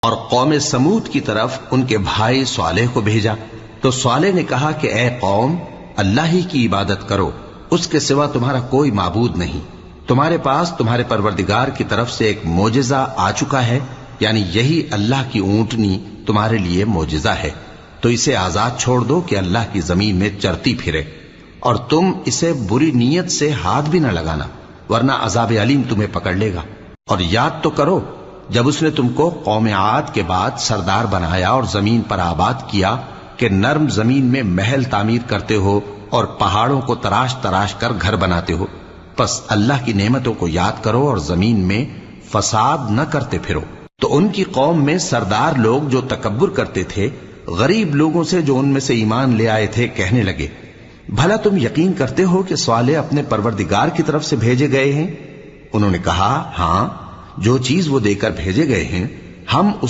اور قوم سمود کی طرف ان کے بھائی صالح کو بھیجا تو صالح نے کہا کہ اے قوم، اللہ ہی کی عبادت کرو، اس کے سوا تمہارا کوئی معبود نہیں۔ تمہارے پاس تمہارے پروردگار کی طرف سے ایک معجزہ آ چکا ہے، یعنی یہی اللہ کی اونٹنی تمہارے لیے معجزہ ہے، تو اسے آزاد چھوڑ دو کہ اللہ کی زمین میں چرتی پھرے، اور تم اسے بری نیت سے ہاتھ بھی نہ لگانا، ورنہ عذاب علیم تمہیں پکڑ لے گا۔ اور یاد تو کرو جب اس نے تم کو قوم عاد کے بعد سردار بنایا اور زمین پر آباد کیا کہ نرم زمین میں محل تعمیر کرتے ہو اور پہاڑوں کو تراش تراش کر گھر بناتے ہو، پس اللہ کی نعمتوں کو یاد کرو اور زمین میں فساد نہ کرتے پھرو۔ تو ان کی قوم میں سردار لوگ جو تکبر کرتے تھے، غریب لوگوں سے جو ان میں سے ایمان لے آئے تھے، کہنے لگے، بھلا تم یقین کرتے ہو کہ صالح اپنے پروردگار کی طرف سے بھیجے گئے ہیں؟ انہوں نے کہا، ہاں، جو چیز وہ دے کر بھیجے گئے ہیں ہم اس